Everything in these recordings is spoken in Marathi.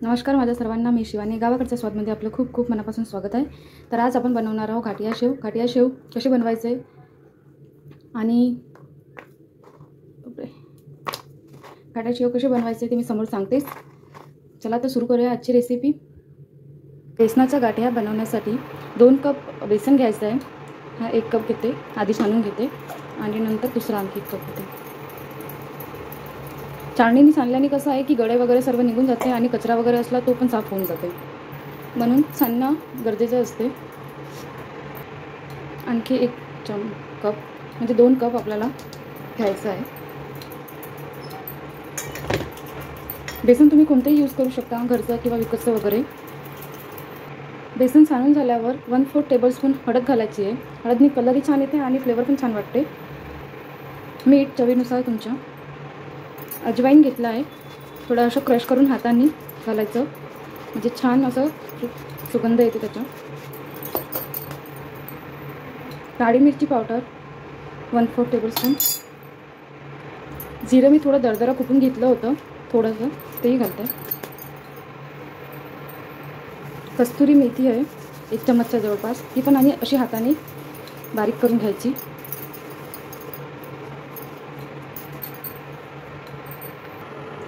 नमस्कार माझ्या सर्वांना, मी शिवानी. गावाकडच्या स्वादमध्ये आपलं खूप खूप मनापासून स्वागत आहे. तर आज आपण बनवणार आहोत घाटिया शेव. घाटिया शेव कशी बनवायचे आणि घाटिया शेव कशी बनवायचे ते मी समोर सांगतेच. चला तर सुरू करूया आजची रेसिपी. बेसनाच्या गाठ्या बनवण्यासाठी 2 कप बेसन घ्यायचं आहे. हा 1 कप घेते, आधी छानून घेते आणि नंतर दुसरा आणखी 1 कप घेते. चाळणीने सांडल्याने कसं आहे की गळे वगैरे सर्व निघून जाते आणि कचरा वगैरे असला तो पण साफ होऊन जाते, म्हणून सांडणं गरजेचं असते. आणखी 1 कप म्हणजे 2 कप आपल्याला घ्यायचं आहे. बेसन तुम्ही कोणतेही यूज करू शकता, घरचं किंवा विकतचं वगैरे. बेसन सांडून झाल्यावर 1/4 टेबलस्पून हळद घालायची आहे. हळदनी कलरही छान येते आणि फ्लेवर पण छान वाटते. मीठ चवीनुसार तुमच्या. अजवाईन घेतला आहे, थोडं असं क्रश करून हाताने घालायचं म्हणजे छान असं सुगंध येते त्याचा. काळी मिरची पावडर 1/4 टेबलस्पून. जिरं मी थोडं दरदरा कुटून घेतलं होतं थोडंसं, तेही घालते. कस्तुरी मेथी आहे 1 चमचच्या जवळपास, ती पण आणि अशी हाताने बारीक करून घ्यायची.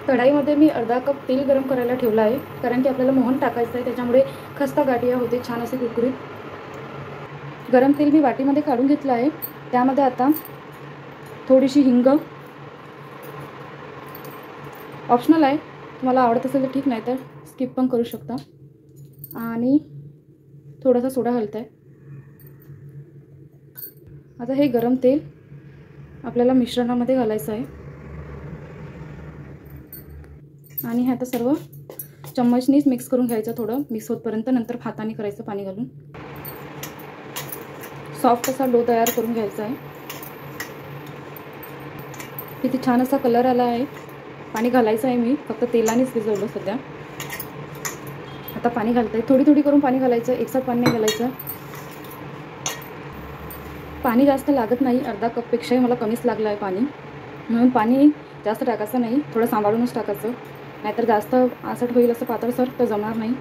कढाईमध्ये मी अर्धा कप तेल गरम करायला ठेवलं आहे, कारण की आपल्याला मोहन टाकायचं आहे, त्याच्यामुळे खस्ता गाठिया होते छान असे कुरकुरीत. गरम तेल मी वाटीमध्ये काढून घेतलं आहे. त्यामध्ये आता थोडीशी हिंग, ऑप्शनल आहे, तुम्हाला आवडत असेल तर ठीक, नाही तर स्किप पण करू शकता. आणि थोडासा सोडा घालत आहे. आता हे गरम तेल आपल्याला मिश्रणामध्ये घालायचं आहे आणि हे आता सर्व चम्मचनीच मिक्स करून घ्यायचं, थोडं मिक्स होतपर्यंत. नंतर हाताने करायचं पाणी घालून. सॉफ्ट असा डो तयार करून घ्यायचा आहे. किती छान असा कलर आला आहे. पाणी घालायचं आहे, मी फक्त तेलानेच भिजवलं सध्या. आता पाणी घालत आहे, थोडी थोडी करून पाणी घालायचं, एकसाथ पाणी नाही घालायचं. पाणी जास्त लागत नाही, अर्धा कपपेक्षाही मला कमीच लागलं आहे पाणी, म्हणून पाणी जास्त टाकायचं नाही, थोडं सांभाळूनच टाकायचं, नाहीतर जास्त आसट होईल असं पातळसर तर जमणार नाही.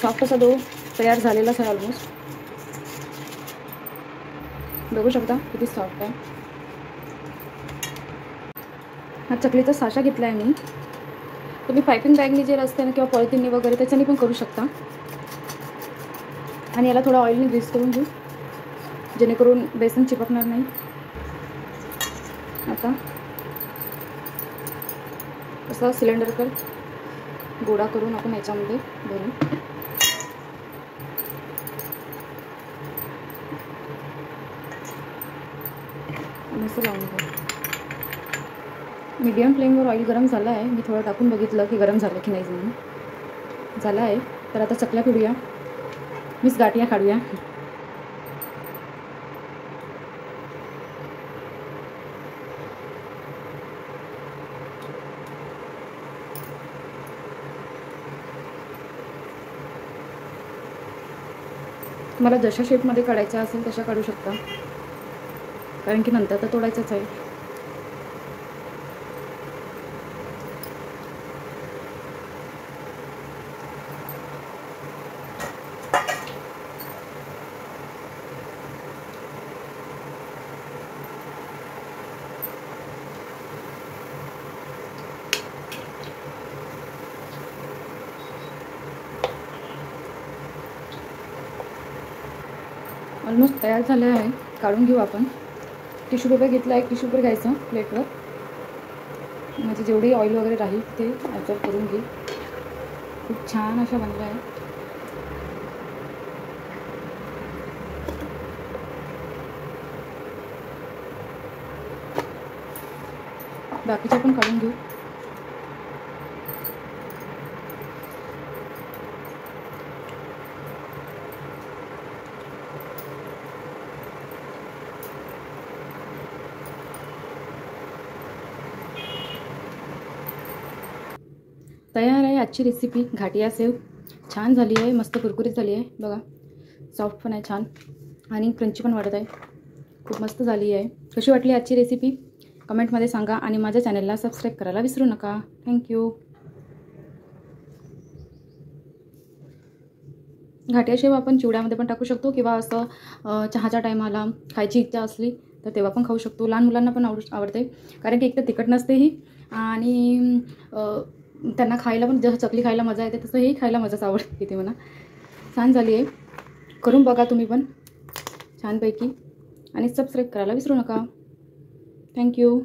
सॉफ्ट असा डो तयार झालेलाच आहे ऑलमोस्ट. बघू शकता किती सॉफ्ट आहे. हा चकलीचा साचा घेतला आहे मी. तुम्ही पायपिंग बॅगनी जे असते ना किंवा पॉलिथिननी वगैरे त्याच्यानी पण करू शकता. आणि याला थोडा ऑइलने ग्रीस करून घेऊ, जेणेकरून बेसन चिपकणार नाही. आता असा सिलेंडरकर गोळा करून आपण याच्यामध्ये भरू. असं लावून घेऊ. मीडियम फ्लेमवर ऑइल गरम झालं आहे. मी थोडं टाकून बघितलं की गरम झालं की नाही म्हणून. झालं आहे. तर आता चकल्या पिळूया, मीच गाठिया काढूया. तुम्हाला जशा शेपमध्ये काढायच्या असेल तशा काढू शकता, कारण की नंतर तर तोडायचंच आहे. ऑलमोस्ट तयार झाले आहे. काढून घेऊ आपण. टिश्यू पेपर घेतला, एक टिश्यू पेपर घ्यायचं प्लेटवर, म्हणजे जेवढी ऑइल वगैरे राहील ते ॲब्झॉर्ब करून घे. खूप छान अशा बनल्या आहे. बाकीच्या पण काढून घेऊ. तयार आहे आजची रेसिपी घाटिया शेव. छान झाली आहे, मस्त कुरकुरीत झाली आहे बघा. सॉफ्ट पण आहे छान आणि क्रंची पण वाटत आहे. खूप मस्त झाली आहे. कशी वाटली आजची रेसिपी कमेंटमध्ये सांगा आणि माझ्या चॅनलला सबस्क्राईब करायला विसरू नका. थँक्यू. घाट्या शेव आपण चिवड्यामध्ये पण टाकू शकतो किंवा असं चहाच्या टायमाला खायची इच्छा असली तर तेव्हा पण खाऊ शकतो. लहान मुलांना पण आवडते, कारण की एक तर तिखट नसते ही आणि त्यांना खायला पण जसं चकली खायला मजा येते तसं ही खायला मजाच आवडते किती म्हणा. छान झाली आहे, करून बघा तुम्ही पण छानपैकी आणि सबस्क्राईब करायला विसरू नका. थँक्यू.